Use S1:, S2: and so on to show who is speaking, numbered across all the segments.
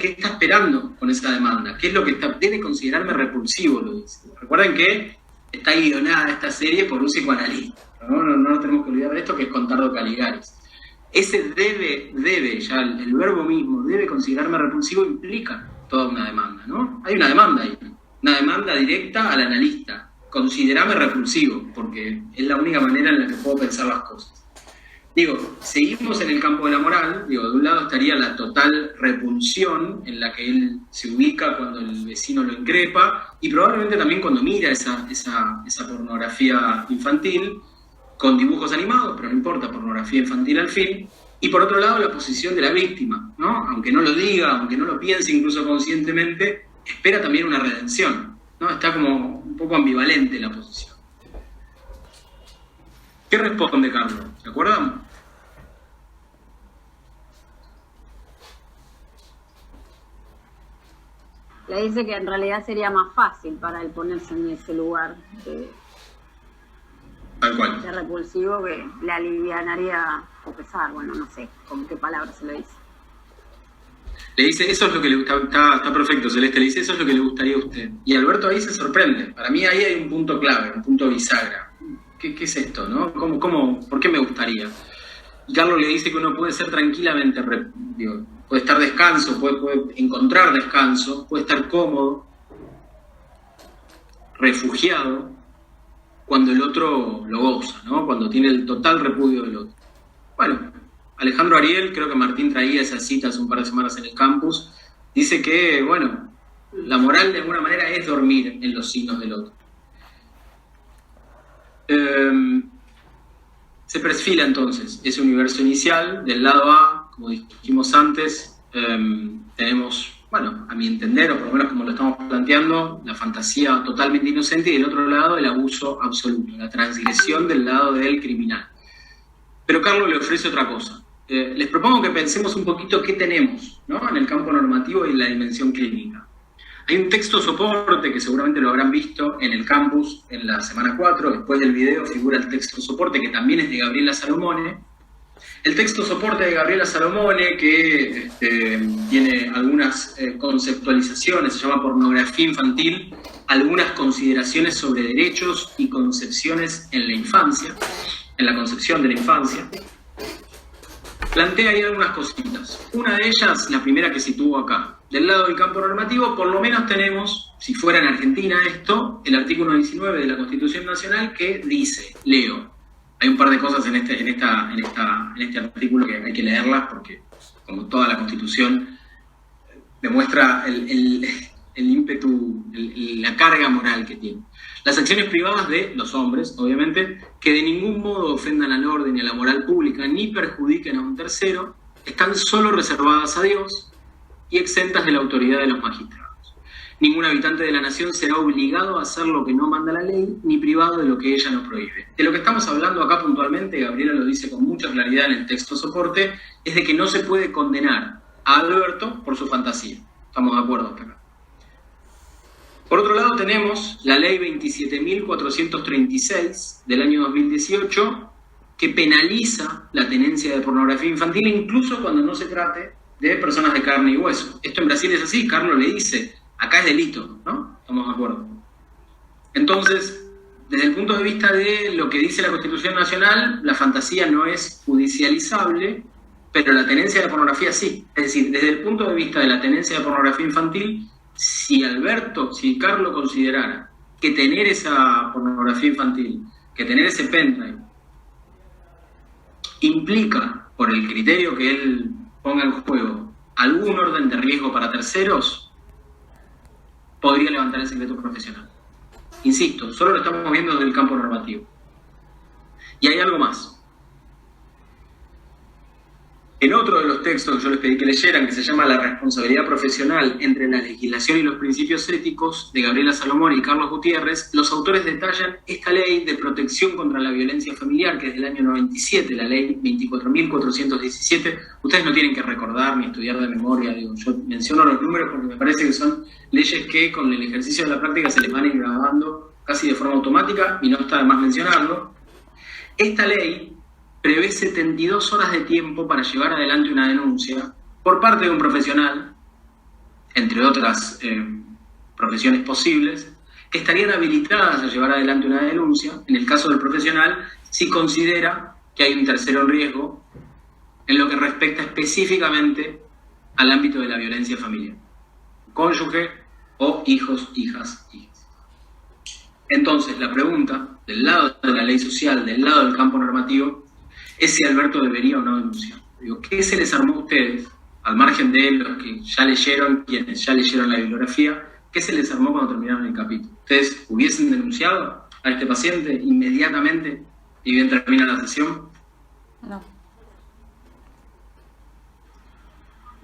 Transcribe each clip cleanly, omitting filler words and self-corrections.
S1: qué está esperando con esa demanda, qué es lo que debe considerarme repulsivo, lo dice. Recuerden que está guionada esta serie por un psicoanalista, no nos tenemos que olvidar de esto, que es Contardo Caligaris. Ese debe, ya el verbo mismo, debe considerarme repulsivo, implica toda una demanda, ¿no? Hay una demanda ahí, una demanda directa al analista. Considerarme repulsivo, porque es la única manera en la que puedo pensar las cosas. Digo, seguimos en el campo de la moral, digo, de un lado estaría la total repulsión en la que él se ubica cuando el vecino lo increpa, y probablemente también cuando mira esa pornografía infantil, con dibujos animados, pero no importa, pornografía infantil al fin. Y por otro lado, la posición de la víctima, ¿no? Aunque no lo diga, aunque no lo piense incluso conscientemente, espera también una redención, ¿no? Está como un poco ambivalente la posición. ¿Qué responde Carlos? ¿Se acuerdan?
S2: Le dice que en realidad sería más fácil para él ponerse en ese lugar
S1: Tal cual.
S2: de repulsivo, que le alivianaría o pesar, bueno, no sé con qué palabras se lo dice.
S1: Le dice, eso es lo que le gusta, está perfecto, Celeste, le dice, eso es lo que le gustaría a usted. Y Alberto ahí se sorprende. Para mí ahí hay un punto clave, un punto bisagra. ¿Qué es esto, no? ¿Por qué me gustaría? Y Carlos le dice que uno puede ser tranquilamente, puede estar descanso, puede encontrar descanso, puede estar cómodo, refugiado, cuando el otro lo goza, ¿no? Cuando tiene el total repudio del otro. Bueno, Alejandro Ariel, creo que Martín traía esa cita hace un par de semanas en el campus, dice que, bueno, la moral de alguna manera es dormir en los signos del otro. Se perfila entonces ese universo inicial. Del lado A, como dijimos antes, tenemos, bueno, a mi entender, o por lo menos como lo estamos planteando, la fantasía totalmente inocente, y del otro lado el abuso absoluto, la transgresión del lado del criminal. Pero Carlos le ofrece otra cosa. Les propongo que pensemos un poquito qué tenemos, ¿no?, en el campo normativo y en la dimensión clínica. Hay un texto soporte que seguramente lo habrán visto en el campus en la semana 4, después del video figura el texto soporte, que también es de Gabriela Salomone. El texto soporte de Gabriela Salomone, que tiene algunas conceptualizaciones, se llama Pornografía Infantil, algunas consideraciones sobre derechos y concepciones en la infancia, en la concepción de la infancia. Plantea ahí algunas cositas. Una de ellas, la primera que sitúo acá. Del lado del campo normativo, por lo menos tenemos, si fuera en Argentina esto, el artículo 19 de la Constitución Nacional que dice, leo, hay un par de cosas en este artículo que hay que leerlas porque, como toda la Constitución, demuestra el ímpetu, la carga moral que tiene. Las acciones privadas de los hombres, obviamente, que de ningún modo ofendan al orden y a la moral pública ni perjudiquen a un tercero, están solo reservadas a Dios y exentas de la autoridad de los magistrados. Ningún habitante de la nación será obligado a hacer lo que no manda la ley, ni privado de lo que ella no prohíbe. De lo que estamos hablando acá puntualmente, Gabriela lo dice con mucha claridad en el texto soporte, es de que no se puede condenar a Alberto por su fantasía. ¿Estamos de acuerdo hasta acá? Por otro lado tenemos la ley 27.436 del año 2018, que penaliza la tenencia de pornografía infantil incluso cuando no se trate de personas de carne y hueso. Esto en Brasil es así, Carlos le dice, acá es delito, ¿no? Estamos de acuerdo. Entonces, desde el punto de vista de lo que dice la Constitución Nacional, la fantasía no es judicializable, pero la tenencia de pornografía sí. Es decir, desde el punto de vista de la tenencia de pornografía infantil, si Carlos considerara que tener esa pornografía infantil, que tener ese pendrive, implica, por el criterio que él ponga en juego, algún orden de riesgo para terceros, podría levantar el secreto profesional. Insisto, solo lo estamos viendo desde el campo normativo. Y hay algo más. En otro de los textos que yo les pedí que leyeran, que se llama La responsabilidad profesional entre la legislación y los principios éticos, de Gabriela Salomone y Carlos Gutiérrez, los autores detallan esta ley de protección contra la violencia familiar, que es del año 97, la ley 24.417. Ustedes no tienen que recordar ni estudiar de memoria, digo, yo menciono los números porque me parece que son leyes que con el ejercicio de la práctica se les van a ir grabando casi de forma automática, y no está de más mencionarlo. Esta ley prevé 72 horas de tiempo para llevar adelante una denuncia por parte de un profesional entre otras profesiones posibles, que estarían habilitadas a llevar adelante una denuncia, en el caso del profesional, si considera que hay un tercero en riesgo en lo que respecta específicamente al ámbito de la violencia familiar, cónyuge o hijos, hijas, hijas. Entonces, la pregunta, del lado de la ley social, del lado del campo normativo, es si Alberto debería o no denunciar. Digo, ¿qué se les armó a ustedes, al margen de los que ya leyeron, quienes ya leyeron la bibliografía, qué se les armó cuando terminaron el capítulo? ¿Ustedes hubiesen denunciado a este paciente inmediatamente y bien termina la sesión?
S3: No.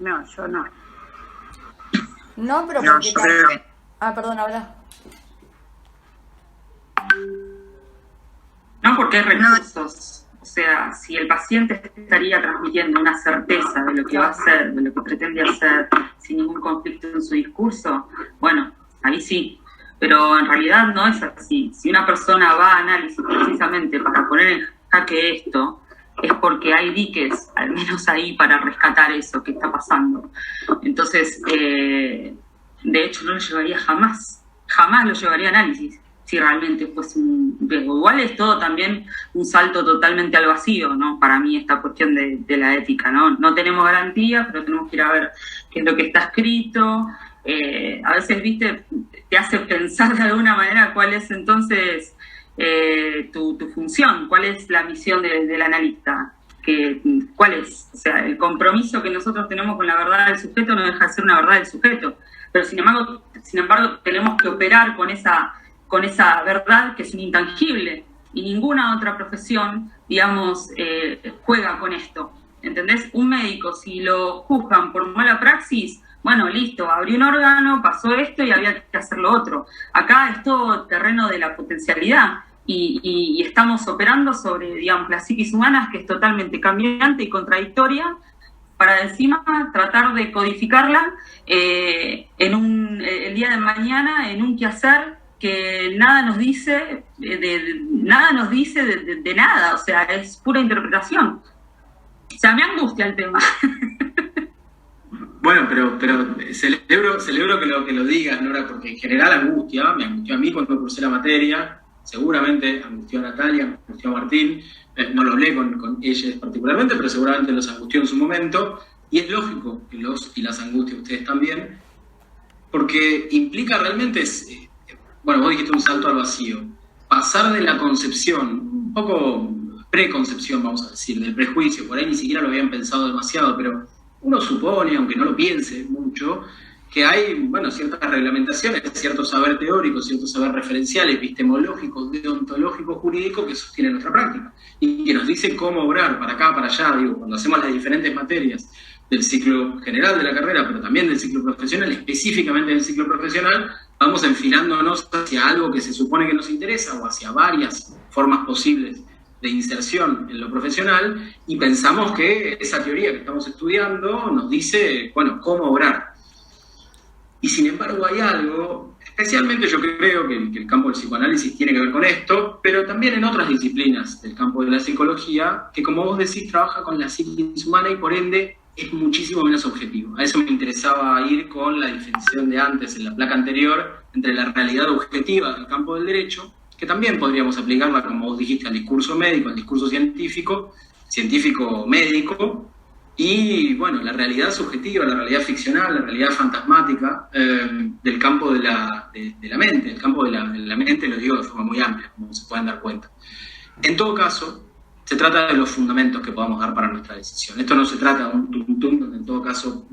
S2: No, yo no.
S3: No, pero
S4: No,
S3: porque
S4: yo creo que...
S3: Ah, perdón, habla.
S4: No, porque hay recursos. O sea, si el paciente estaría transmitiendo una certeza de lo que va a hacer, de lo que pretende hacer, sin ningún conflicto en su discurso, bueno, ahí sí. Pero en realidad no es así. Si una persona va a análisis precisamente para poner en jaque esto, es porque hay diques, al menos ahí, para rescatar eso que está pasando. Entonces, de hecho, no lo llevaría jamás lo llevaría a análisis, si realmente fuese un riesgo. Igual es todo también un salto totalmente al vacío, ¿no? Para mí esta cuestión de la ética, ¿no? No tenemos garantía, pero tenemos que ir a ver qué es lo que está escrito. A veces, viste, te hace pensar de alguna manera cuál es entonces tu función, cuál es la misión del analista, cuál es, o sea, el compromiso que nosotros tenemos con la verdad del sujeto no deja de ser una verdad del sujeto, pero sin embargo tenemos que operar con esa verdad que es un intangible, y ninguna otra profesión, digamos, juega con esto, ¿entendés? Un médico, si lo juzgan por mala praxis, bueno, listo, abrió un órgano, pasó esto y había que hacer lo otro. Acá es todo terreno de la potencialidad y estamos operando sobre, digamos, la psiquis humana, que es totalmente cambiante y contradictoria, para encima tratar de codificarla el día de mañana en un quehacer que nada nos dice de nada, o sea, es pura interpretación. O sea, me angustia el tema.
S1: Bueno, pero celebro que lo digas, Nora, porque en general me angustió a mí cuando cursé la materia, seguramente angustió a Natalia, angustió a Martín, no lo hablé con ellos particularmente, pero seguramente los angustió en su momento, y es lógico que los y las angustie a ustedes también, porque implica realmente, bueno, vos dijiste un salto al vacío, pasar de la concepción, un poco preconcepción, vamos a decir, del prejuicio, por ahí ni siquiera lo habían pensado demasiado, pero uno supone, aunque no lo piense mucho, que hay, bueno, ciertas reglamentaciones, cierto saber teórico, cierto saber referencial, epistemológico, deontológico, jurídico, que sostiene nuestra práctica y que nos dice cómo obrar para acá, para allá, digo, cuando hacemos las diferentes materias del ciclo general de la carrera, pero también del ciclo profesional, específicamente del ciclo profesional, vamos enfilándonos hacia algo que se supone que nos interesa o hacia varias formas posibles de inserción en lo profesional, y pensamos que esa teoría que estamos estudiando nos dice, bueno, cómo obrar. Y sin embargo hay algo, especialmente yo creo que el campo del psicoanálisis tiene que ver con esto, pero también en otras disciplinas del campo de la psicología, que como vos decís, trabaja con la psiquis humana y por ende es muchísimo menos objetivo. A eso me interesaba ir con la definición de antes, en la placa anterior, entre la realidad objetiva del campo del derecho, que también podríamos aplicarla, como vos dijiste, al discurso médico, al discurso científico-médico, y bueno, la realidad subjetiva, la realidad ficcional, la realidad fantasmática del campo de la mente. El campo de la mente lo digo de forma muy amplia, como se pueden dar cuenta. En todo caso, se trata de los fundamentos que podamos dar para nuestra decisión. Esto no se trata de un tum-tum, donde en todo caso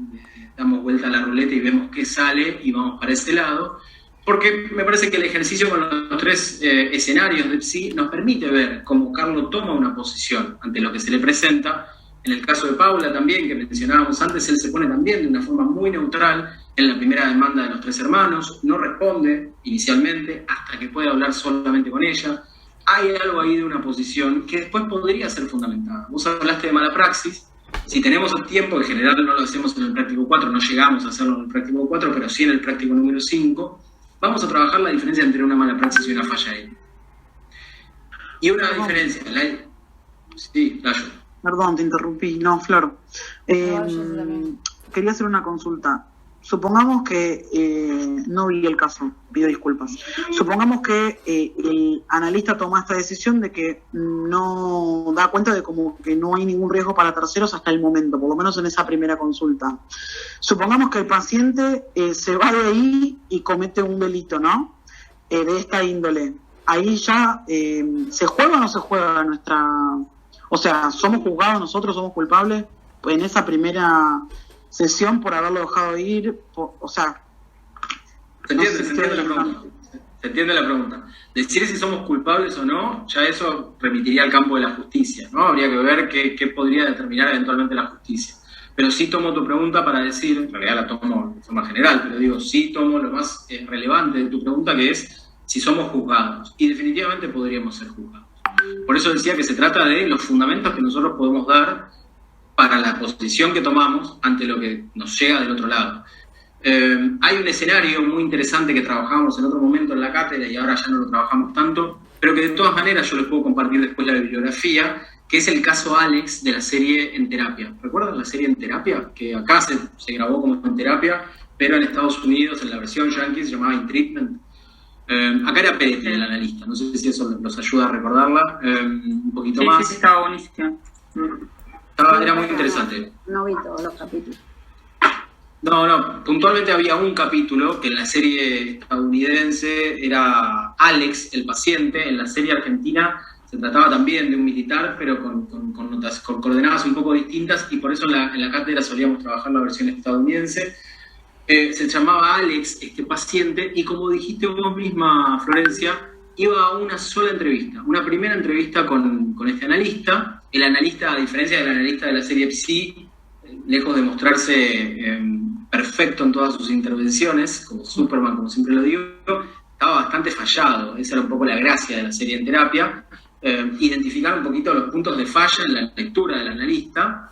S1: damos vuelta a la ruleta y vemos qué sale y vamos para ese lado, porque me parece que el ejercicio con los tres escenarios de PSI nos permite ver cómo Carlos toma una posición ante lo que se le presenta. En el caso de Paula también, que mencionábamos antes, él se pone también de una forma muy neutral en la primera demanda de los tres hermanos, no responde inicialmente hasta que puede hablar solamente con ella. Hay algo ahí de una posición que después podría ser fundamentada. Vos hablaste de mala praxis. Si tenemos el tiempo, en general no lo hacemos en el práctico 4, no llegamos a hacerlo en el práctico 4, pero sí en el práctico número 5, vamos a trabajar la diferencia entre una mala praxis y una falla ahí. Y una diferencia... Sí, Layo.
S5: Perdón, te interrumpí. No, Flor. Quería hacer una consulta. supongamos que no vi el caso, pido disculpas. Supongamos que el analista toma esta decisión de que no da cuenta de como que no hay ningún riesgo para terceros hasta el momento, por lo menos en esa primera consulta. Supongamos que el paciente se va de ahí y comete un delito, ¿no? De esta índole. Ahí ya ¿se juega o no se juega nuestra... O sea, ¿somos juzgados nosotros, somos culpables en esa primera sesión por haberlo dejado ir? O sea...
S1: Se entiende la pregunta. Decir si somos culpables o no, ya eso remitiría al campo de la justicia, ¿no? Habría que ver qué podría determinar eventualmente la justicia. Pero sí tomo tu pregunta para decir, en realidad la tomo de forma general, pero digo, sí tomo lo más relevante de tu pregunta, que es si somos juzgados. Y definitivamente podríamos ser juzgados. Por eso decía que se trata de los fundamentos que nosotros podemos dar para la posición que tomamos ante lo que nos llega del otro lado. Hay un escenario muy interesante que trabajábamos en otro momento en la cátedra y ahora ya no lo trabajamos tanto, pero que de todas maneras yo les puedo compartir después la bibliografía, que es el caso Alex de la serie En Terapia. ¿Recuerdan la serie En Terapia? Que acá se grabó como En Terapia, pero en Estados Unidos, en la versión yankee, se llamaba In Treatment. Acá era Pérez el analista, no sé si eso los ayuda a recordarla un poquito más.
S4: Sí, estaba buenísimo.
S1: Era muy interesante.
S2: No vi todos los capítulos.
S1: No, puntualmente había un capítulo que en la serie estadounidense era Alex, el paciente. En la serie argentina se trataba también de un militar, pero con coordenadas un poco distintas, y por eso en la cátedra solíamos trabajar la versión estadounidense. Se llamaba Alex, este paciente, y como dijiste vos misma, Florencia, iba a una sola entrevista, una primera entrevista con este analista. El analista, a diferencia del analista de la serie Psi, lejos de mostrarse perfecto en todas sus intervenciones, como Superman, como siempre lo digo, estaba bastante fallado. Esa era un poco la gracia de la serie En Terapia, identificar un poquito los puntos de falla en la lectura del analista.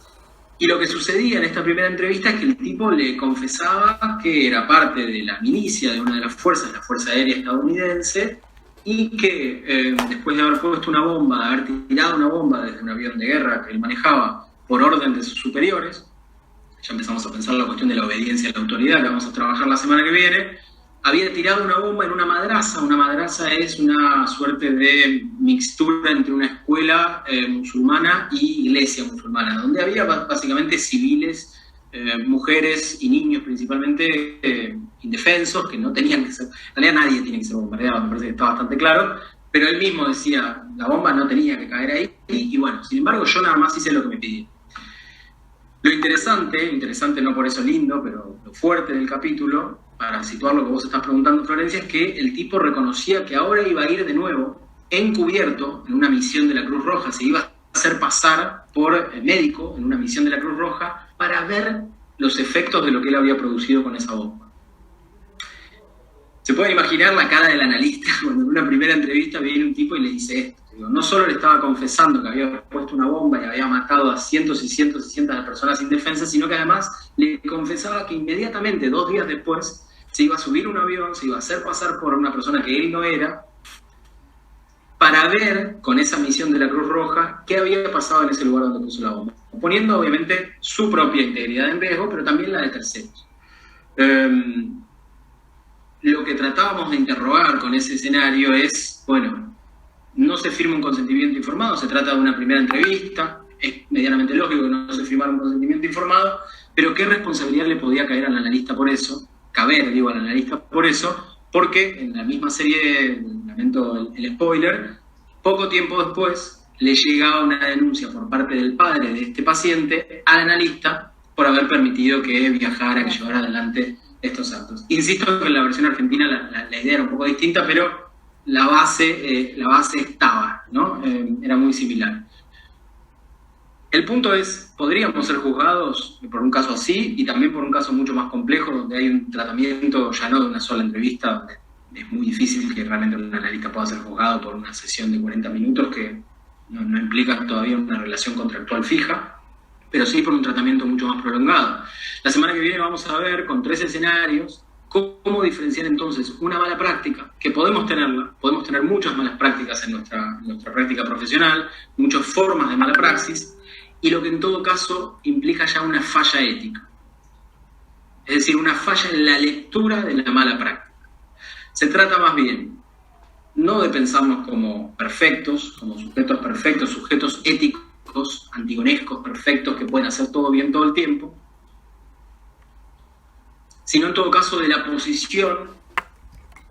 S1: Y lo que sucedía en esta primera entrevista es que el tipo le confesaba que era parte de la milicia de una de las fuerzas, la Fuerza Aérea Estadounidense, y que después de haber puesto una bomba, de haber tirado una bomba desde un avión de guerra que él manejaba por orden de sus superiores, ya empezamos a pensar la cuestión de la obediencia a la autoridad, que vamos a trabajar la semana que viene, había tirado una bomba en una madrasa. Una madrasa es una suerte de mixtura entre una escuela musulmana y iglesia musulmana, donde había básicamente civiles, mujeres y niños principalmente indefensos, que no tenían que ser, en realidad nadie tiene que ser bombardeado, me parece que está bastante claro, pero él mismo decía, la bomba no tenía que caer ahí, y bueno, sin embargo yo nada más hice lo que me pidieron. Lo interesante no por eso lindo, pero lo fuerte del capítulo, para situar lo que vos estás preguntando, Florencia, es que el tipo reconocía que ahora iba a ir de nuevo encubierto en una misión de la Cruz Roja, se iba a hacer pasar por médico en una misión de la Cruz Roja para ver los efectos de lo que él había producido con esa bomba. Se puede imaginar la cara del analista cuando en una primera entrevista viene un tipo y le dice esto. No solo le estaba confesando que había puesto una bomba y había matado a cientos y cientos y cientos de personas indefensas, sino que además le confesaba que inmediatamente, 2 días después, se iba a subir un avión, se iba a hacer pasar por una persona que él no era, para ver con esa misión de la Cruz Roja qué había pasado en ese lugar donde puso la bomba, poniendo obviamente su propia integridad en riesgo, pero también la de terceros. Lo que tratábamos de interrogar con ese escenario es, bueno, no se firma un consentimiento informado, se trata de una primera entrevista, es medianamente lógico que no se firmara un consentimiento informado, pero ¿qué responsabilidad le podía caer al analista por eso? Al analista por eso, porque en la misma serie, lamento el spoiler, poco tiempo después le llegaba una denuncia por parte del padre de este paciente al analista por haber permitido que viajara, que llevara adelante estos actos. Insisto que en la versión argentina la idea era un poco distinta, pero la base estaba, ¿no? Era muy similar. El punto es, podríamos ser juzgados por un caso así y también por un caso mucho más complejo, donde hay un tratamiento ya no de una sola entrevista, donde es muy difícil que realmente un analista pueda ser juzgado por una sesión de 40 minutos que no implica todavía una relación contractual fija, pero sí por un tratamiento mucho más prolongado. La semana que viene vamos a ver con 3 escenarios cómo diferenciar entonces una mala práctica, que podemos tenerla, podemos tener muchas malas prácticas en nuestra práctica profesional, muchas formas de mala praxis, y lo que en todo caso implica ya una falla ética. es decir, una falla en la lectura de la mala práctica. Se trata más bien no de pensarnos como perfectos, como sujetos perfectos, sujetos éticos, antigonescos, perfectos, que pueden hacer todo bien todo el tiempo, sino en todo caso de la posición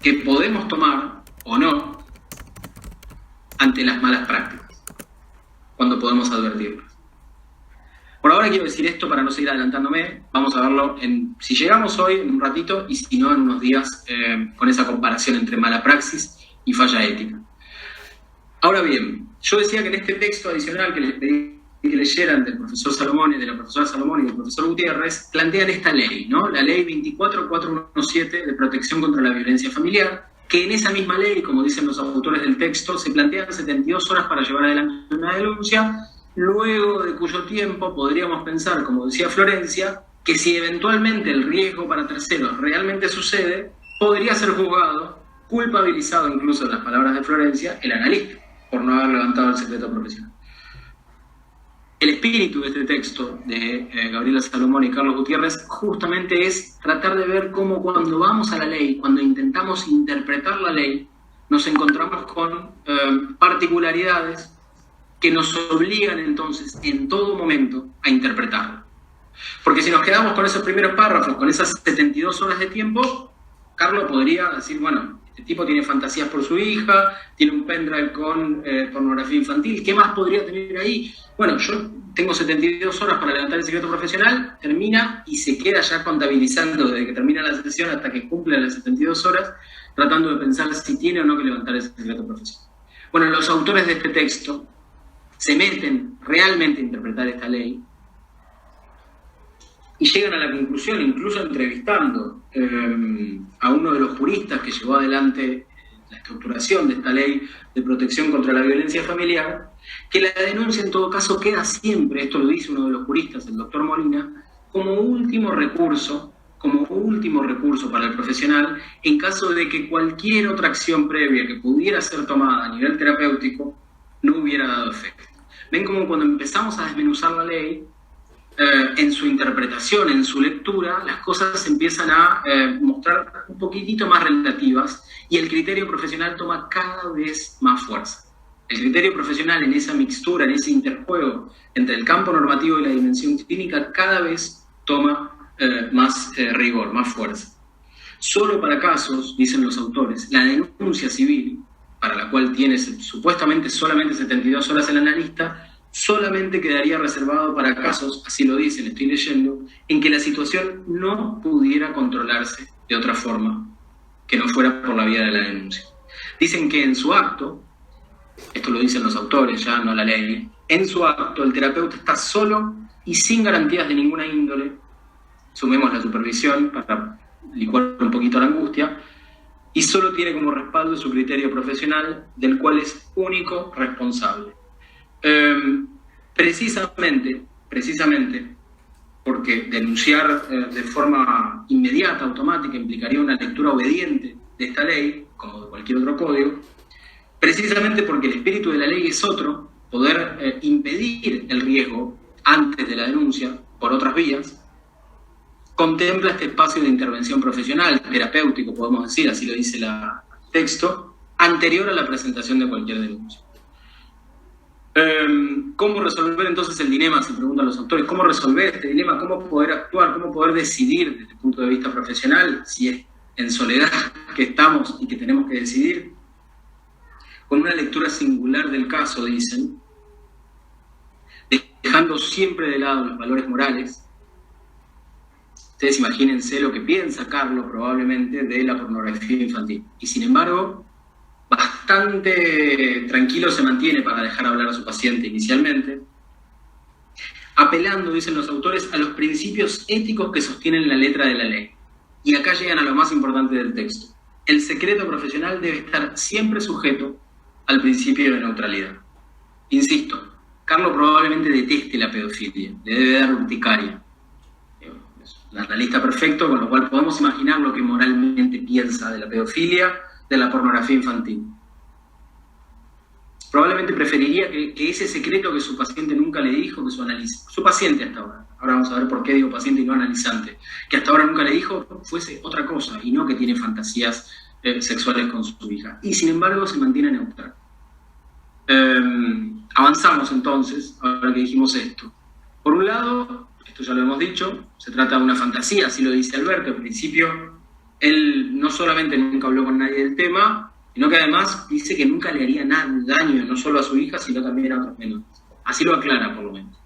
S1: que podemos tomar o no ante las malas prácticas, cuando podemos advertirlas. Por ahora quiero decir esto para no seguir adelantándome, vamos a verlo si llegamos hoy en un ratito y si no en unos días con esa comparación entre mala praxis y falla ética. Ahora bien, yo decía que en este texto adicional que les pedí que leyeran del profesor Salomón y de la profesora Salomón y del profesor Gutiérrez, plantean esta ley, ¿no? La ley 24417 de protección contra la violencia familiar, que en esa misma ley, como dicen los autores del texto, se plantean 72 horas para llevar adelante una denuncia, luego de cuyo tiempo podríamos pensar, como decía Florencia, que si eventualmente el riesgo para terceros realmente sucede, podría ser juzgado, culpabilizado incluso en las palabras de Florencia, el analista, por no haber levantado el secreto profesional. El espíritu de este texto de Gabriela Salomón y Carlos Gutiérrez justamente es tratar de ver cómo cuando vamos a la ley, cuando intentamos interpretar la ley, nos encontramos con particularidades que nos obligan entonces en todo momento a interpretarla. Porque si nos quedamos con esos primeros párrafos, con esas 72 horas de tiempo, Carlos podría decir, bueno, este tipo tiene fantasías por su hija, tiene un pendrive con pornografía infantil, ¿qué más podría tener ahí? Bueno, yo tengo 72 horas para levantar el secreto profesional, termina y se queda ya contabilizando desde que termina la sesión hasta que cumple las 72 horas, tratando de pensar si tiene o no que levantar el secreto profesional. Bueno, los autores de este texto se meten realmente a interpretar esta ley y llegan a la conclusión, incluso entrevistando a uno de los juristas que llevó adelante la estructuración de esta ley de protección contra la violencia familiar, que la denuncia en todo caso queda siempre, esto lo dice uno de los juristas, el doctor Molina, como último recurso para el profesional en caso de que cualquier otra acción previa que pudiera ser tomada a nivel terapéutico no hubiera dado efecto. Ven como cuando empezamos a desmenuzar la ley, en su interpretación, en su lectura, las cosas se empiezan a mostrar un poquitito más relativas y el criterio profesional toma cada vez más fuerza. El criterio profesional en esa mixtura, en ese interjuego entre el campo normativo y la dimensión clínica cada vez toma más rigor, más fuerza. Solo para casos, dicen los autores, la denuncia civil, para la cual tiene supuestamente solamente 72 horas el analista, solamente quedaría reservado para casos, así lo dicen, estoy leyendo, en que la situación no pudiera controlarse de otra forma que no fuera por la vía de la denuncia. Dicen que en su acto, esto lo dicen los autores, ya no la ley, en su acto el terapeuta está solo y sin garantías de ninguna índole, sumemos la supervisión para licuar un poquito la angustia, y solo tiene como respaldo su criterio profesional, del cual es único responsable. Precisamente, porque denunciar de forma inmediata, automática, implicaría una lectura obediente de esta ley, como de cualquier otro código, precisamente porque el espíritu de la ley es otro, poder impedir el riesgo antes de la denuncia por otras vías, contempla este espacio de intervención profesional, terapéutico, podemos decir, así lo dice el texto, anterior a la presentación de cualquier denuncia. ¿Cómo resolver entonces el dilema? Se preguntan los autores. ¿Cómo resolver este dilema? ¿Cómo poder actuar? ¿Cómo poder decidir desde el punto de vista profesional si es en soledad que estamos y que tenemos que decidir? Con una lectura singular del caso, dicen, dejando siempre de lado los valores morales. Ustedes imagínense lo que piensa Carlos probablemente de la pornografía infantil. Y sin embargo, bastante tranquilo se mantiene para dejar hablar a su paciente inicialmente, apelando, dicen los autores, a los principios éticos que sostienen la letra de la ley. Y acá llegan a lo más importante del texto. El secreto profesional debe estar siempre sujeto al principio de neutralidad. Insisto, Carlos probablemente deteste la pedofilia, le debe dar urticaria. Es un analista perfecto, con lo cual podemos imaginar lo que moralmente piensa de la pedofilia, de la pornografía infantil. probablemente preferiría que ese secreto que su paciente nunca le dijo, que su paciente hasta ahora vamos a ver por qué digo paciente y no analizante, que hasta ahora nunca le dijo, fuese otra cosa, y no que tiene fantasías sexuales con su hija. Y sin embargo se mantiene neutral. Avanzamos entonces, ahora que dijimos esto. Por un lado, esto ya lo hemos dicho, se trata de una fantasía, así lo dice Alberto. Al principio, él no solamente nunca habló con nadie del tema, sino que además dice que nunca le haría daño, no solo a su hija, sino también a otros menores. Así lo aclara, por lo menos.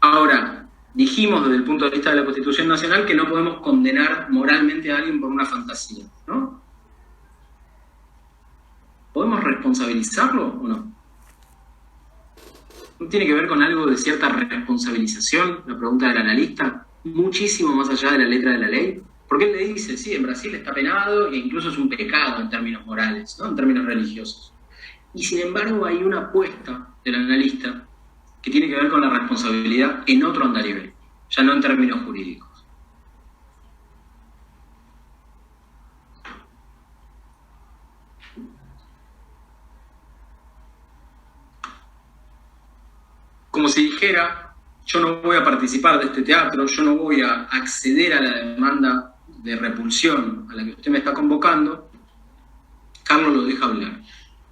S1: Ahora, dijimos desde el punto de vista de la Constitución Nacional que no podemos condenar moralmente a alguien por una fantasía, ¿no? ¿Podemos responsabilizarlo o no? ¿No tiene que ver con algo de cierta responsabilización, la pregunta del analista, muchísimo más allá de la letra de la ley? Porque él le dice, sí, en Brasil está penado e incluso es un pecado en términos morales, ¿no? En términos religiosos. Y sin embargo hay una apuesta del analista que tiene que ver con la responsabilidad en otro andarivel, ya no en términos jurídicos. Como si dijera, yo no voy a participar de este teatro, yo no voy a acceder a la demanda de repulsión a la que usted me está convocando. Carlos lo deja hablar.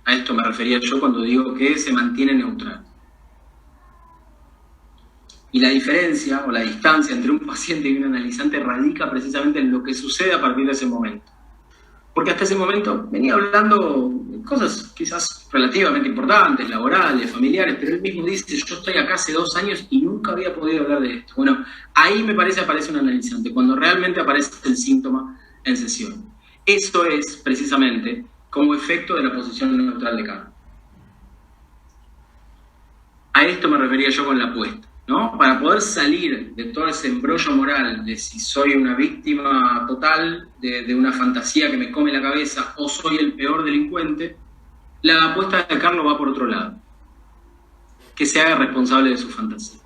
S1: A esto me refería yo cuando digo que se mantiene neutral. Y la diferencia o la distancia entre un paciente y un analizante radica precisamente en lo que sucede a partir de ese momento. Porque hasta ese momento venía hablando de cosas quizás relativamente importantes, laborales, familiares, pero él mismo dice, yo estoy acá hace 2 años y nunca había podido hablar de esto. Bueno, ahí me parece aparece un analizante, cuando realmente aparece el síntoma en sesión. Eso es precisamente como efecto de la posición neutral de Carlos. A esto me refería yo con la apuesta, ¿no? Para poder salir de todo ese embrollo moral de si soy una víctima total de una fantasía que me come la cabeza o soy el peor delincuente, la apuesta de Carlos va por otro lado. Que se haga responsable de su fantasía.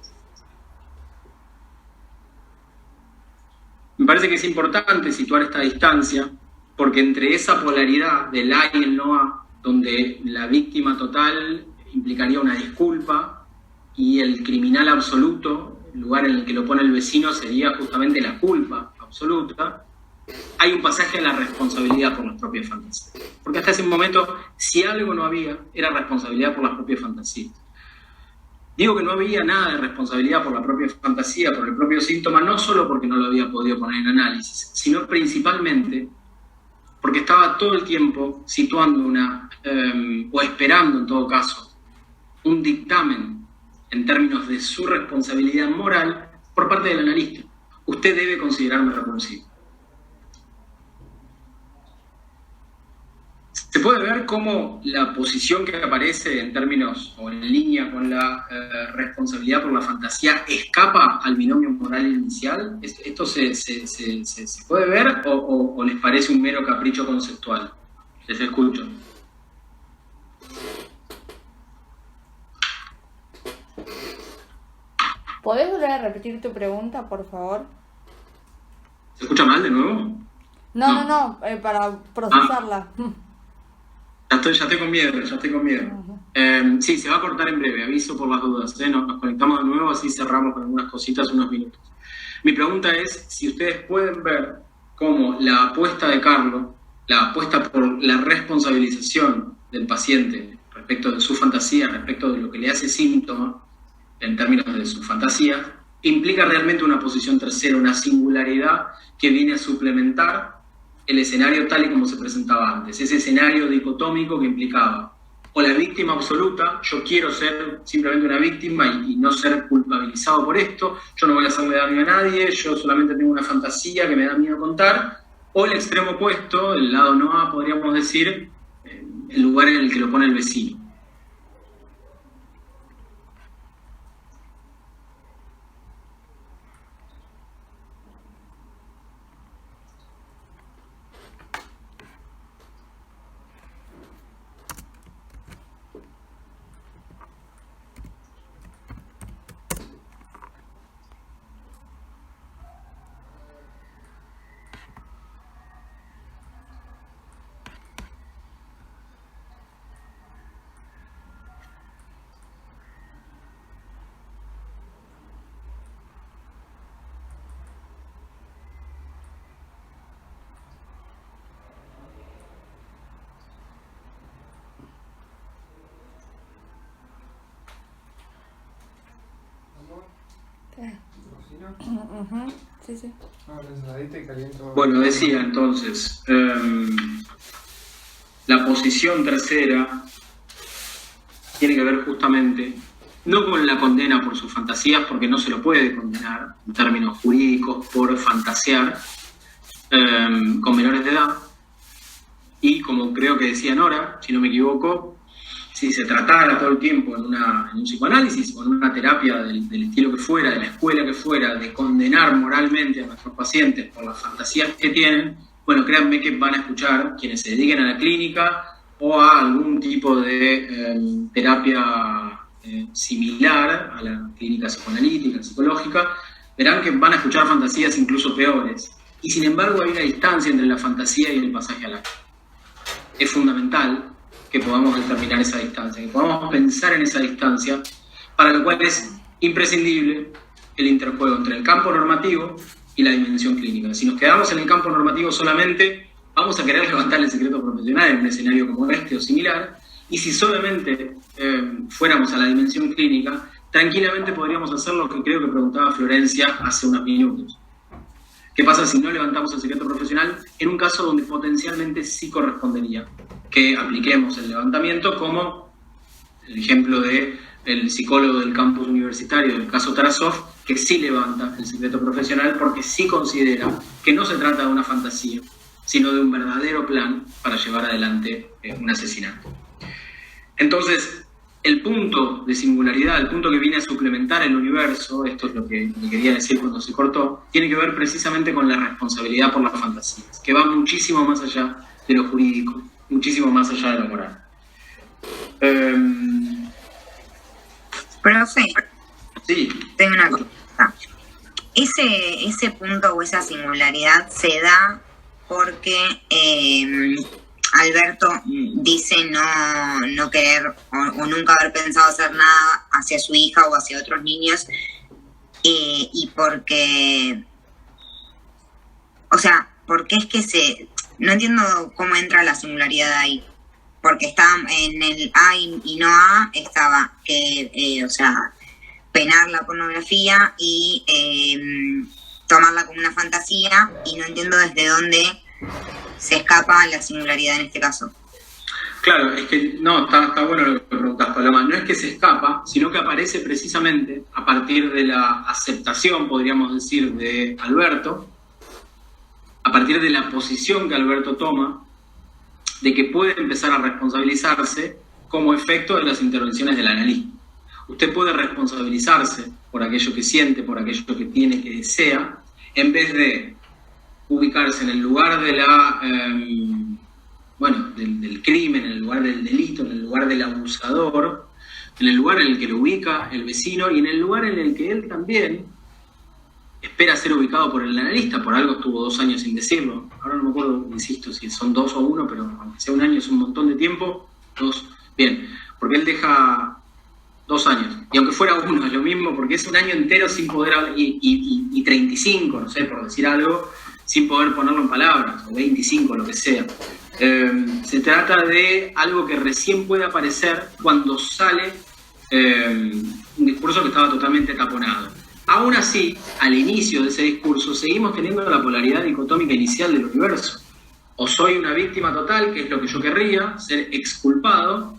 S1: Me parece que es importante situar esta distancia porque entre esa polaridad del A y el no A, donde la víctima total implicaría una disculpa y el criminal absoluto, el lugar en el que lo pone el vecino, sería justamente la culpa absoluta, hay un pasaje a la responsabilidad por las propias fantasías. Porque hasta ese momento, si algo no había, era responsabilidad por las propias fantasías. Digo que no había nada de responsabilidad por la propia fantasía, por el propio síntoma, no solo porque no lo había podido poner en análisis, sino principalmente porque estaba todo el tiempo situando o esperando en todo caso, un dictamen en términos de su responsabilidad moral por parte del analista. Usted debe considerarme repulsivo. Se puede ver cómo la posición que aparece en términos o en línea con la responsabilidad por la fantasía escapa al binomio moral inicial. ¿Esto se puede ver o les parece un mero capricho conceptual? Les escucho.
S3: ¿Podés volver a repetir tu pregunta, por favor?
S1: ¿Se escucha mal de nuevo?
S3: No, para procesarla.
S1: Ya estoy con miedo. Sí, se va a cortar en breve, aviso por las dudas. Nos conectamos de nuevo, así cerramos con algunas cositas, unos minutos. Mi pregunta es si ustedes pueden ver cómo la apuesta de Carlos, la apuesta por la responsabilización del paciente respecto de su fantasía, respecto de lo que le hace síntoma, en términos de su fantasía, implica realmente una posición tercera, una singularidad que viene a suplementar el escenario tal y como se presentaba antes, ese escenario dicotómico que implicaba o la víctima absoluta, yo quiero ser simplemente una víctima y no ser culpabilizado por esto, yo no voy a hacerle daño a nadie, yo solamente tengo una fantasía que me da miedo contar, o el extremo opuesto, el lado no A, podríamos decir, el lugar en el que lo pone el vecino.
S3: Ujú, sí, sí.
S1: Bueno, decía entonces, la posición tercera tiene que ver justamente no con la condena por sus fantasías, porque no se lo puede condenar en términos jurídicos por fantasear con menores de edad, y como creo que decía Nora, si no me equivoco, si se tratara todo el tiempo en un psicoanálisis o en una terapia del estilo que fuera, de la escuela que fuera, de condenar moralmente a nuestros pacientes por las fantasías que tienen, bueno, créanme que van a escuchar quienes se dediquen a la clínica o a algún tipo de terapia similar a la clínica psicoanalítica, psicológica, verán que van a escuchar fantasías incluso peores. Y sin embargo hay una distancia entre la fantasía y el pasaje al acto. Es fundamental que podamos determinar esa distancia, que podamos pensar en esa distancia, para lo cual es imprescindible el interjuego entre el campo normativo y la dimensión clínica. Si nos quedamos en el campo normativo solamente, vamos a querer levantar el secreto profesional en un escenario como este o similar, y si solamente fuéramos a la dimensión clínica, tranquilamente podríamos hacer lo que creo que preguntaba Florencia hace unos minutos. ¿Qué pasa si no levantamos el secreto profesional en un caso donde potencialmente sí correspondería que apliquemos el levantamiento, como el ejemplo del psicólogo del campus universitario del caso Tarasov, que sí levanta el secreto profesional porque sí considera que no se trata de una fantasía, sino de un verdadero plan para llevar adelante un asesinato? Entonces, el punto de singularidad, el punto que viene a suplementar el universo, esto es lo que me quería decir cuando se cortó, tiene que ver precisamente con la responsabilidad por las fantasías, que va muchísimo más allá de lo jurídico, muchísimo más allá de lo moral.
S6: Profe,
S1: Sí.
S6: tengo una cosa. Ese punto o esa singularidad se da porque Alberto dice no querer o nunca haber pensado hacer nada hacia su hija o hacia otros niños, y porque, o sea, porque es que no entiendo cómo entra la singularidad ahí, porque está en el A y no A, estaba que, o sea, penar la pornografía y tomarla como una fantasía, y no entiendo desde dónde se escapa la singularidad en este caso.
S1: Claro, es que no, está bueno lo que preguntas, Paloma. No es que se escapa, sino que aparece precisamente a partir de la aceptación, podríamos decir, de Alberto, a partir de la posición que Alberto toma, de que puede empezar a responsabilizarse como efecto de las intervenciones del analista. Usted puede responsabilizarse por aquello que siente, por aquello que tiene, que desea, en vez de ubicarse en el lugar de del crimen, en el lugar del delito, en el lugar del abusador, en el lugar en el que lo ubica el vecino y en el lugar en el que él también espera ser ubicado por el analista. Por algo estuvo 2 años sin decirlo. Ahora no me acuerdo, insisto, si son 2 o 1, pero aunque sea 1 año es un montón de tiempo. 2, bien, porque él deja 2 años, y aunque fuera 1 es lo mismo, porque es 1 año entero sin poder hablar, y 35, no sé, por decir algo, sin poder ponerlo en palabras, o 25, lo que sea. Se trata de algo que recién puede aparecer cuando sale un discurso que estaba totalmente taponado. Aún así, al inicio de ese discurso, seguimos teniendo la polaridad dicotómica inicial del universo. O soy una víctima total, que es lo que yo querría, ser exculpado,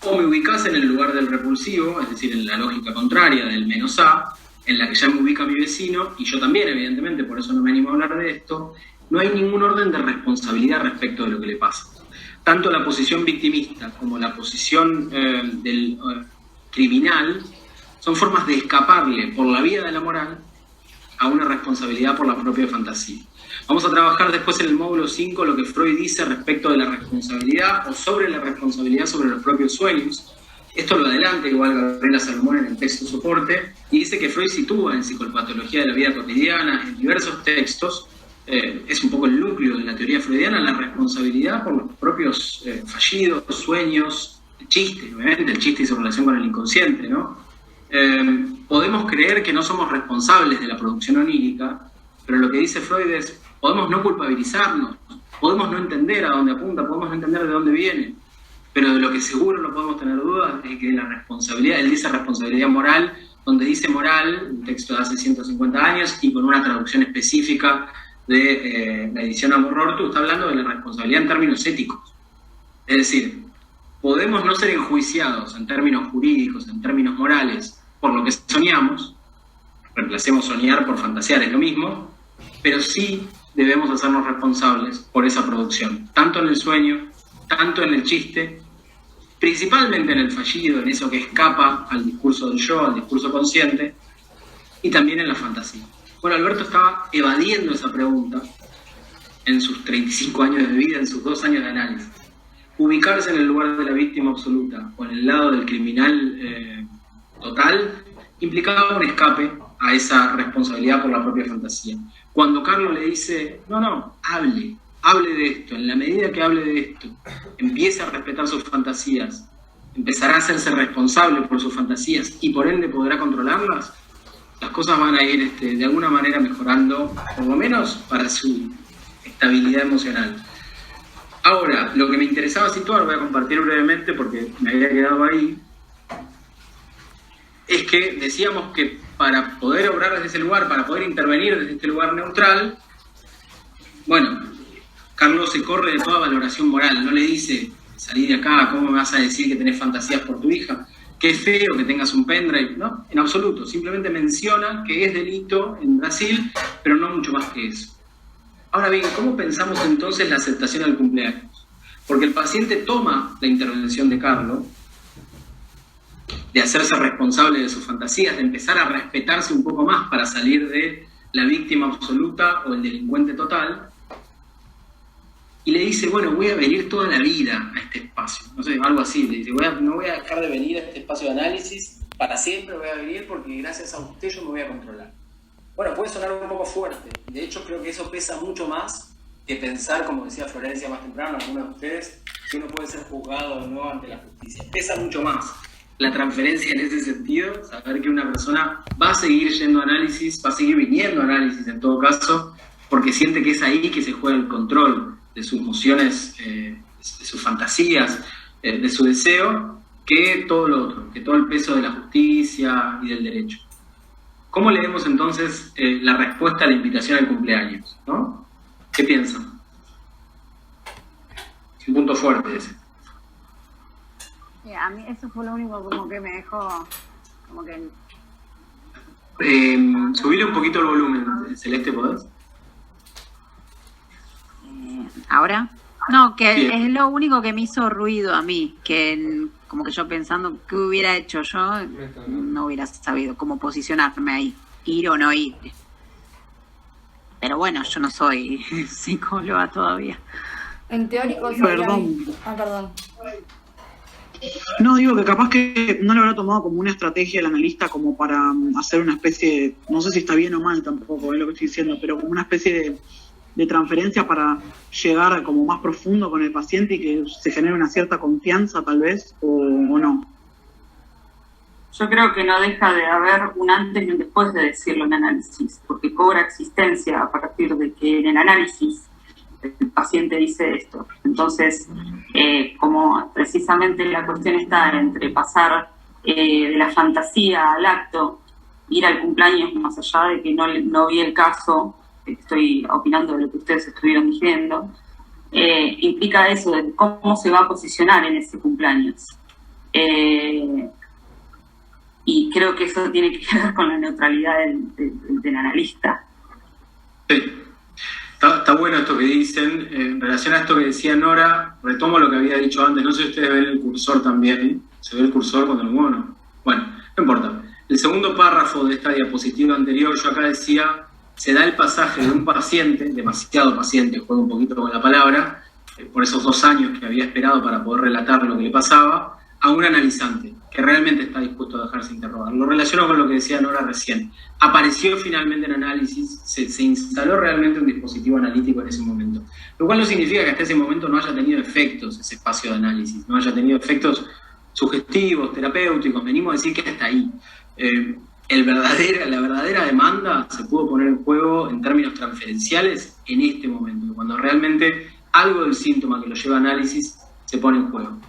S1: o me ubicás en el lugar del repulsivo, es decir, en la lógica contraria del menos A, en la que ya me ubica mi vecino, y yo también, evidentemente, por eso no me animo a hablar de esto. No hay ningún orden de responsabilidad respecto de lo que le pasa. Tanto la posición victimista como la posición del criminal son formas de escaparle por la vía de la moral a una responsabilidad por la propia fantasía. Vamos a trabajar después en el módulo 5 lo que Freud dice respecto de la responsabilidad o sobre la responsabilidad sobre los propios sueños. Esto lo adelanta igual Gabriela Salomón en el texto soporte, y dice que Freud sitúa en Psicopatología de la Vida Cotidiana, en diversos textos, es un poco el núcleo de la teoría freudiana, la responsabilidad por los propios fallidos, sueños, el chiste, obviamente el chiste y su relación con el inconsciente, ¿no? Podemos creer que no somos responsables de la producción onírica, pero lo que dice Freud es, podemos no culpabilizarnos, podemos no entender a dónde apunta, podemos no entender de dónde viene, pero de lo que seguro no podemos tener dudas es que la responsabilidad, él dice responsabilidad moral, donde dice moral, un texto de hace 150 años, y con una traducción específica de la edición Amor-Rortu, está hablando de la responsabilidad en términos éticos. Es decir, podemos no ser enjuiciados en términos jurídicos, en términos morales, por lo que soñamos, reemplacemos soñar por fantasear, es lo mismo, pero sí debemos hacernos responsables por esa producción, tanto en el sueño, tanto en el chiste, principalmente en el fallido, en eso que escapa al discurso del yo, al discurso consciente, y también en la fantasía. Bueno, Alberto estaba evadiendo esa pregunta en sus 35 años de vida, en sus 2 años de análisis. Ubicarse en el lugar de la víctima absoluta o en el lado del criminal total implicaba un escape a esa responsabilidad por la propia fantasía. Cuando Carlos le dice, no, hable de esto, en la medida que hable de esto, empiece a respetar sus fantasías, empezará a hacerse responsable por sus fantasías y por ende podrá controlarlas, las cosas van a ir de alguna manera mejorando, por lo menos para su estabilidad emocional. Ahora, lo que me interesaba situar, voy a compartir brevemente porque me había quedado ahí, es que decíamos que para poder obrar desde ese lugar, para poder intervenir desde este lugar neutral, bueno, Carlos se corre de toda valoración moral, no le dice, salí de acá, ¿cómo me vas a decir que tenés fantasías por tu hija? Qué feo que tengas un pendrive, ¿no? En absoluto, simplemente menciona que es delito en Brasil, pero no mucho más que eso. Ahora bien, ¿cómo pensamos entonces la aceptación al cumpleaños? Porque el paciente toma la intervención de Carlos, de hacerse responsable de sus fantasías, de empezar a respetarse un poco más para salir de la víctima absoluta o el delincuente total, y le dice, bueno, voy a venir toda la vida a este espacio, no sé, algo así, le dice, no voy a dejar de venir a este espacio de análisis, para siempre voy a venir porque gracias a usted yo me voy a controlar. Bueno, puede sonar un poco fuerte, de hecho creo que eso pesa mucho más que pensar, como decía Florencia más temprano, algunos de ustedes, que uno puede ser juzgado o no ante la justicia, pesa mucho más la transferencia en ese sentido, saber que una persona va a seguir yendo a análisis, va a seguir viniendo a análisis en todo caso, porque siente que es ahí que se juega el control de sus emociones, de sus fantasías, de su deseo, que todo lo otro, que todo el peso de la justicia y del derecho. ¿Cómo leemos entonces la respuesta a la invitación al cumpleaños, ¿no? ¿Qué piensan? Es un punto fuerte ese.
S2: A mí eso fue lo único como que me dejó, como que...
S1: Subile un poquito el volumen, Celeste, ¿podés?
S2: ¿Ahora? No, que
S1: Bien.
S2: es lo único que me hizo ruido a mí, que como que yo pensando qué hubiera hecho yo, no hubiera sabido cómo posicionarme ahí, ir o no ir. Pero bueno, yo no soy psicóloga todavía.
S3: En teórico
S5: Perdón.
S3: perdón.
S5: No, digo que capaz que no lo habrá tomado como una estrategia el analista como para hacer una especie de, no sé si está bien o mal tampoco, es lo que estoy diciendo, pero como una especie de transferencia para llegar como más profundo con el paciente y que se genere una cierta confianza tal vez, o no.
S4: Yo creo que no deja de haber un antes y un después de decirlo en análisis, porque cobra existencia a partir de que en el análisis el paciente dice esto. Entonces, como precisamente la cuestión está entre pasar de la fantasía al acto, ir al cumpleaños, más allá de que no vi el caso, estoy opinando de lo que ustedes estuvieron diciendo, implica eso de cómo se va a posicionar en ese cumpleaños. Y creo que eso tiene que ver con la neutralidad del analista.
S1: Sí. Está bueno esto que dicen. En relación a esto que decía Nora, retomo lo que había dicho antes. No sé si ustedes ven el cursor también. ¿Se ve el cursor cuando lo muevo o no? Bueno, no importa. El segundo párrafo de esta diapositiva anterior, yo acá decía, se da el pasaje de un paciente, demasiado paciente, juego un poquito con la palabra, por esos 2 años que había esperado para poder relatar lo que le pasaba, a un analizante que realmente está dispuesto a dejarse interrogar. Lo relaciono con lo que decía Nora recién. Apareció finalmente en análisis, se instaló realmente un dispositivo analítico en ese momento. Lo cual no significa que hasta ese momento no haya tenido efectos ese espacio de análisis, no haya tenido efectos sugestivos, terapéuticos. Venimos a decir que hasta ahí. La verdadera demanda se pudo poner en juego en términos transferenciales en este momento, cuando realmente algo del síntoma que lo lleva a análisis se pone en juego.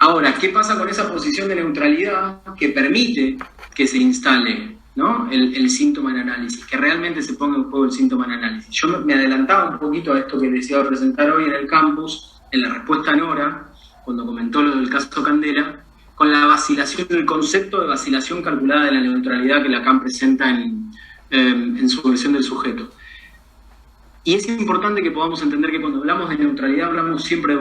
S1: Ahora, ¿qué pasa con esa posición de neutralidad que permite que se instale, ¿no?, el síntoma en análisis, que realmente se ponga en juego el síntoma en análisis. Yo me adelantaba un poquito a esto que les iba a presentar hoy en el campus, en la respuesta a Nora, cuando comentó lo del caso Candela, con la vacilación, el concepto de vacilación calculada de la neutralidad que Lacan presenta en su versión del sujeto. Y es importante que podamos entender que cuando hablamos de neutralidad hablamos siempre de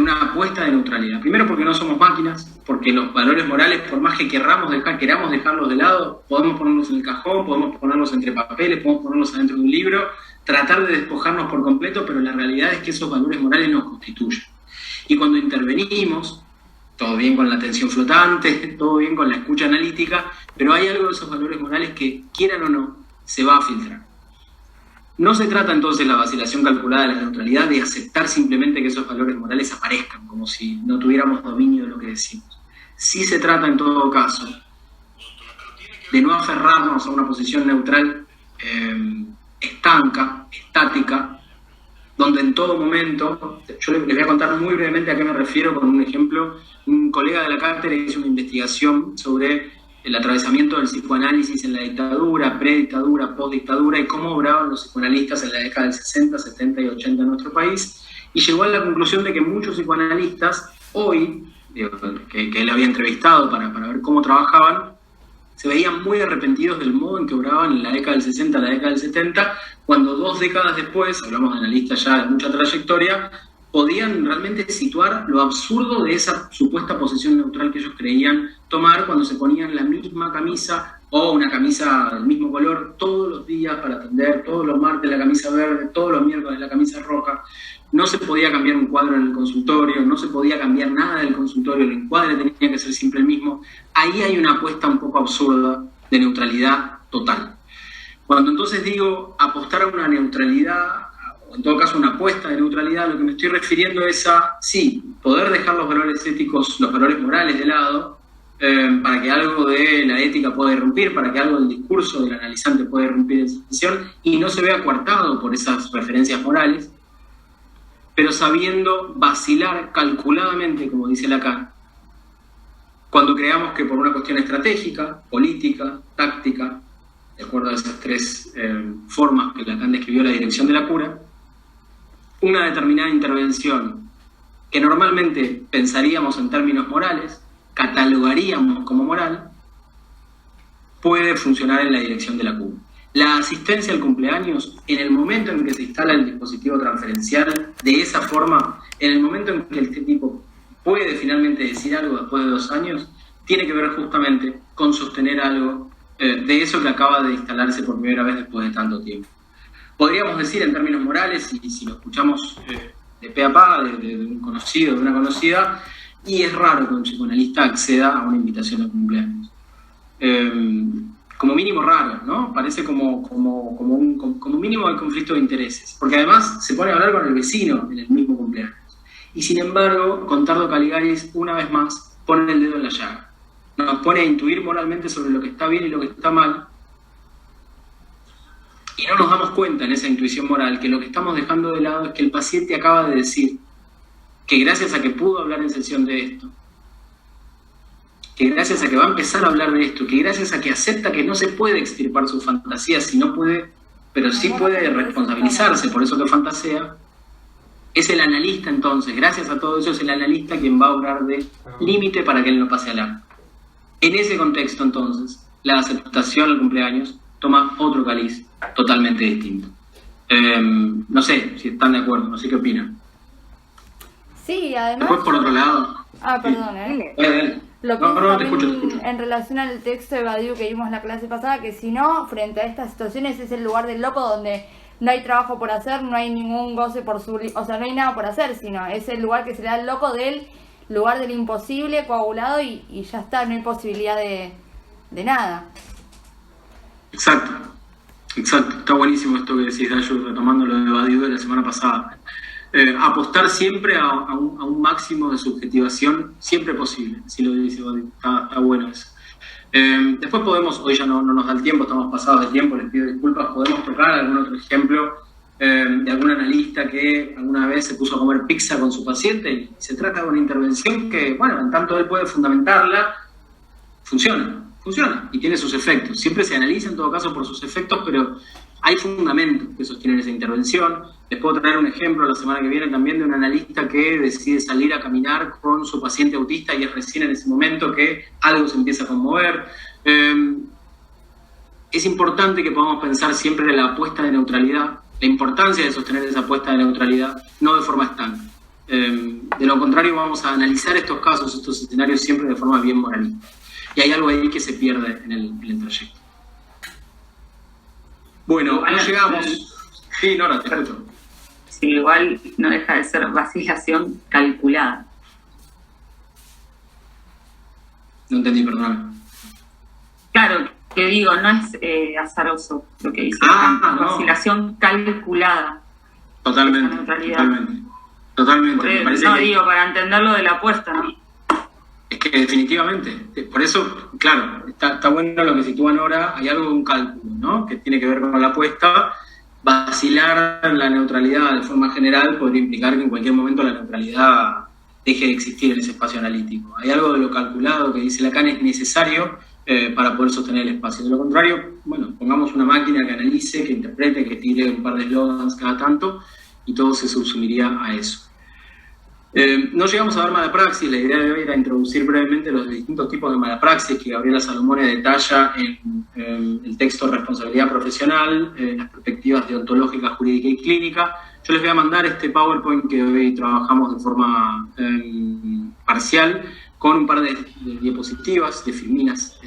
S1: una apuesta de neutralidad. Primero porque no somos máquinas, porque los valores morales, por más que queramos dejarlos de lado, podemos ponerlos en el cajón, podemos ponerlos entre papeles, podemos ponerlos adentro de un libro, tratar de despojarnos por completo, pero la realidad es que esos valores morales nos constituyen. Y cuando intervenimos, todo bien con la atención flotante, todo bien con la escucha analítica, pero hay algo de esos valores morales que, quieran o no, se va a filtrar. No se trata entonces la vacilación calculada de la neutralidad de aceptar simplemente que esos valores morales aparezcan, como si no tuviéramos dominio de lo que decimos. Sí se trata en todo caso de no aferrarnos a una posición neutral estanca, estática, donde en todo momento, yo les voy a contar muy brevemente a qué me refiero con un ejemplo. Un colega de la cátedra hizo una investigación sobre el atravesamiento del psicoanálisis en la dictadura, predictadura, postdictadura, y cómo obraban los psicoanalistas en la década del 60, 70 y 80 en nuestro país, y llegó a la conclusión de que muchos psicoanalistas hoy, que él había entrevistado para ver cómo trabajaban, se veían muy arrepentidos del modo en que obraban en la década del 60, la década del 70, cuando 2 décadas después, hablamos de analistas ya de mucha trayectoria, podían realmente situar lo absurdo de esa supuesta posición neutral que ellos creían tomar cuando se ponían la misma camisa o una camisa del mismo color todos los días para atender, todos los martes la camisa verde, todos los miércoles la camisa roja. No se podía cambiar un cuadro en el consultorio, no se podía cambiar nada del consultorio, el encuadre tenía que ser siempre el mismo. Ahí hay una apuesta un poco absurda de neutralidad total. Cuando entonces digo apostar a una neutralidad, o en todo caso una apuesta de neutralidad, lo que me estoy refiriendo es a, sí, poder dejar los valores éticos, los valores morales de lado, para que algo de la ética pueda irrumpir, para que algo del discurso del analizante pueda irrumpir en sesión y no se vea coartado por esas referencias morales, pero sabiendo vacilar calculadamente, como dice Lacan, cuando creamos que por una cuestión estratégica, política, táctica, de acuerdo a esas 3 formas que Lacan describió la dirección de la cura, una determinada intervención que normalmente pensaríamos en términos morales, catalogaríamos como moral, puede funcionar en la dirección de la cura. La asistencia al cumpleaños, en el momento en que se instala el dispositivo transferencial de esa forma, en el momento en que este tipo puede finalmente decir algo después de 2 años, tiene que ver justamente con sostener algo de eso que acaba de instalarse por primera vez después de tanto tiempo. Podríamos decir en términos morales, y si lo escuchamos de pe a pa, de un conocido, de una conocida, y es raro que un psicoanalista acceda a una invitación de cumpleaños. Como mínimo raro, ¿no? Parece como mínimo de conflicto de intereses, porque además se pone a hablar con el vecino en el mismo cumpleaños. Y sin embargo, Contardo Caligaris, una vez más, pone el dedo en la llaga. Nos pone a intuir moralmente sobre lo que está bien y lo que está mal, y no nos damos cuenta en esa intuición moral que lo que estamos dejando de lado es que el paciente acaba de decir que gracias a que pudo hablar en sesión de esto, que gracias a que va a empezar a hablar de esto, que gracias a que acepta que no se puede extirpar su fantasía, si no puede, pero sí puede responsabilizarse por eso que fantasea, es el analista entonces, gracias a todo eso es el analista quien va a obrar de límite para que él no pase al acto. En ese contexto entonces, la aceptación al cumpleaños toma otro caliz totalmente distinto. No sé si están de acuerdo, no sé qué opinan.
S3: Sí, además...
S1: Después por otro lado...
S3: perdón, Lo que
S1: te escucho.
S3: En relación al texto de Badiou que vimos la clase pasada, que si no, frente a estas situaciones es el lugar del loco donde no hay trabajo por hacer, no hay ningún goce por no hay nada por hacer, sino es el lugar que se le da al loco del lugar del imposible, coagulado y ya está, no hay posibilidad de nada.
S1: Exacto, está buenísimo esto que decís, Dayo, retomando lo de Badiou de la semana pasada. Apostar siempre a un máximo de subjetivación, siempre posible, si lo dice Badiou, está bueno eso. Después podemos, hoy ya no nos da el tiempo, estamos pasados de tiempo, les pido disculpas, podemos tocar algún otro ejemplo de algún analista que alguna vez se puso a comer pizza con su paciente y se trata de una intervención que, bueno, en tanto él puede fundamentarla, funciona funciona y tiene sus efectos. Siempre se analiza en todo caso por sus efectos, pero hay fundamentos que sostienen esa intervención. Les puedo traer un ejemplo la semana que viene también de un analista que decide salir a caminar con su paciente autista y es recién en ese momento que algo se empieza a conmover. Es importante que podamos pensar siempre en la apuesta de neutralidad, la importancia de sostener esa apuesta de neutralidad, no de forma estanca. De lo contrario, vamos a analizar estos casos, estos escenarios siempre de forma bien moralista. Y hay algo ahí que se pierde en el trayecto. Bueno, no llegamos. Sí, Nora, te escucho.
S4: Sí, igual no deja de ser vacilación calculada.
S1: No entendí, perdón.
S4: Claro, que digo, no es azaroso lo que dice.
S1: No.
S4: Vacilación calculada.
S1: Totalmente. Totalmente. Me parece
S4: no,
S1: que...
S4: digo, para entender lo de la apuesta, ¿no?
S1: Es que definitivamente, por eso, claro, está bueno lo que sitúa Nora, hay algo de un cálculo, ¿no? Que tiene que ver con la apuesta. Vacilar la neutralidad de forma general podría implicar que en cualquier momento la neutralidad deje de existir en ese espacio analítico. Hay algo de lo calculado que dice Lacan es necesario para poder sostener el espacio. De lo contrario, bueno, pongamos una máquina que analice, que interprete, que tire un par de eslogans cada tanto y todo se subsumiría a eso. No llegamos a ver mala praxis. La idea de hoy era introducir brevemente los distintos tipos de mala praxis que Gabriela Salomone detalla en el texto Responsabilidad Profesional, las perspectivas deontológica, jurídica y clínica. Yo les voy a mandar este PowerPoint que hoy trabajamos de forma parcial con un par de diapositivas, de filminas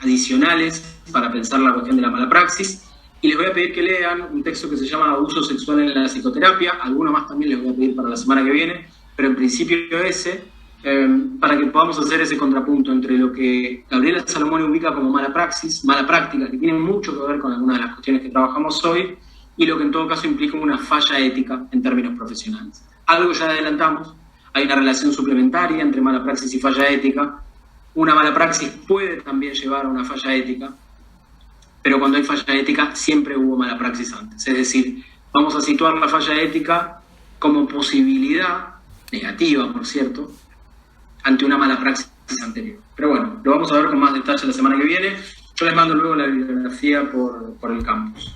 S1: adicionales para pensar la cuestión de la mala praxis. Y les voy a pedir que lean un texto que se llama Abuso sexual en la psicoterapia. Alguno más también les voy a pedir para la semana que viene, pero en principio ese, para que podamos hacer ese contrapunto entre lo que Gabriela Salomone ubica como mala praxis, mala práctica, que tiene mucho que ver con algunas de las cuestiones que trabajamos hoy, y lo que en todo caso implica una falla ética en términos profesionales. Algo ya adelantamos, hay una relación suplementaria entre mala praxis y falla ética. Una mala praxis puede también llevar a una falla ética, pero cuando hay falla ética siempre hubo mala praxis antes. Es decir, vamos a situar la falla ética como posibilidad, negativa por cierto, ante una mala praxis anterior. Pero bueno, lo vamos a ver con más detalle la semana que viene. Yo les mando luego la bibliografía por el campus.